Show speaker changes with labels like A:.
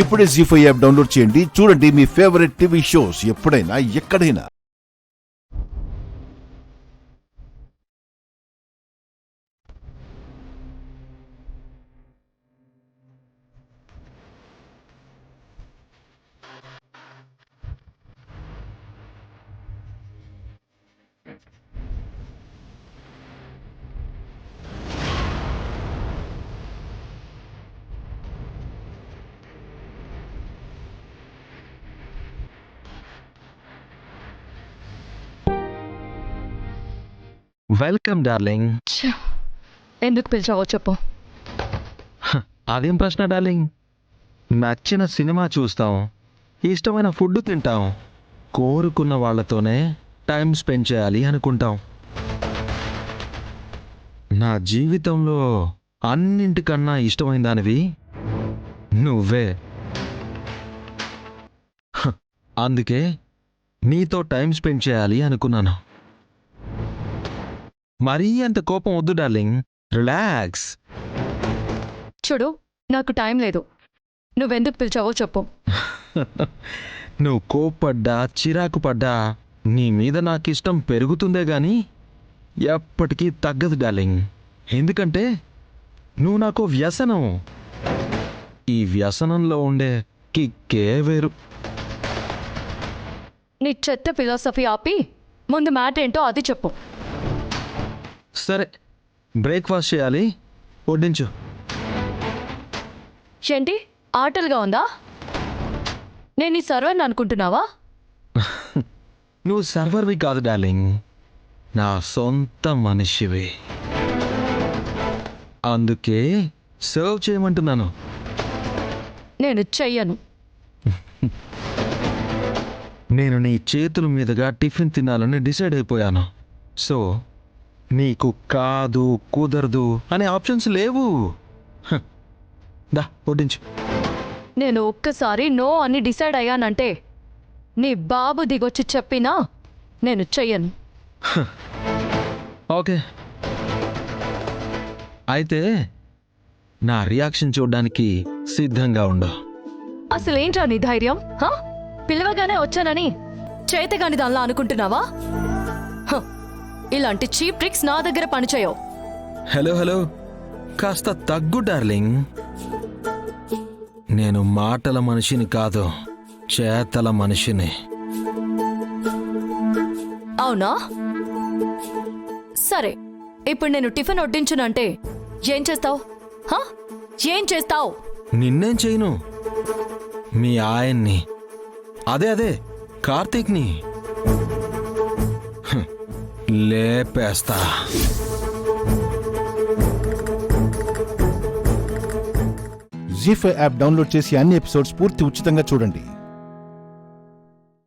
A: ఇప్పుడే జీ5 app download చేయండి. చూడండి మీ ఫేవరెట్ టీవీ షోస్ ఎప్పుడైనా ఎక్కడైనా.
B: Welcome darling.
C: ఎందుకు పిలిచావో చెప్పు.
B: అదేం ప్రశ్న డార్లింగ్? నచ్చిన సినిమా చూస్తాం, ఇష్టమైన ఫుడ్ తింటాం, కోరుకున్న వాళ్ళతోనే టైం స్పెండ్ చేయాలి అనుకుంటాం. నా జీవితంలో అన్నింటికన్నా ఇష్టమైన దానివి నువ్వే. అందుకే నీతో టైం స్పెండ్ చేయాలి అనుకున్నాను. మరీ అంత కోపం వద్దు డార్లింగ్, రిలాక్స్.
C: చూడు, నాకు టైం లేదు. నువ్వెందుకు పిలిచావో చెప్పు.
B: నువ్వు కోప్పడ్డా చిరాకు పడ్డా నీ మీద నాకిష్టం పెరుగుతుందే గాని ఎప్పటికీ తగ్గదు డార్లింగ్. ఎందుకంటే నువ్వు నాకు వ్యసనం. ఈ వ్యసనంలో ఉండే కిక్కే వేరు.
C: నీ చెత్త ఫిలాసఫీ ఆపి ముందు మ్యాటర్ ఏంటో అది చెప్పు.
B: సరే, బ్రేక్ఫాస్ట్ చేయాలి, వడ్డించు.
C: ఏంటి ఆటలుగా ఉందా? నేను నీ సర్వర్ని అనుకుంటున్నావా?
B: నువ్వు సర్వర్వి కాదు డార్లింగ్, నా సొంత మనిషివి. అందుకే సర్వ్ చేయమంటున్నాను.
C: నేను చెయ్యను.
B: నేను నీ చేతుల మీదుగా టిఫిన్ తినాలని డిసైడ్ అయిపోయాను. సో నీకు కాదు, కుదరదు అనే ఆప్షన్స్ లేవు. దా వడ్డించు.
C: నేను ఒక్కసారి నో అని డిసైడ్ అయ్యానంటే నీ బాబు దిగొచ్చి చెప్పినా నేను చెయ్యను.
B: ఓకే, అయితే నా రియాక్షన్ చూడడానికి సిద్ధంగా ఉండు.
C: అసలేంట్రా నీ ధైర్యం? పిలవగానే వచ్చానని చేతగాని దానిలా అనుకుంటున్నావా? ఇలాంటి చీప్ ట్రిక్స్ నా దగ్గర పనిచేయవు.
B: హలో హలో, కాస్త తగ్గు డార్లింగ్. నేను మాటల మనిషిని కాదు, చేతల మనిషిని.
C: అవునా? సరే, ఇప్పుడు నేను టిఫిన్ వడ్డించునంటే ఏం చేస్తావు? ఏం చేస్తావు?
B: నిన్నేం చేయను, మీ ఆయన్ని, అదే కార్తీక్ని లేపేస్తా.
A: జీ5 యాప్ డౌన్లోడ్ చేసి అన్ని ఎపిసోడ్స్ పూర్తి ఉచితంగా చూడండి.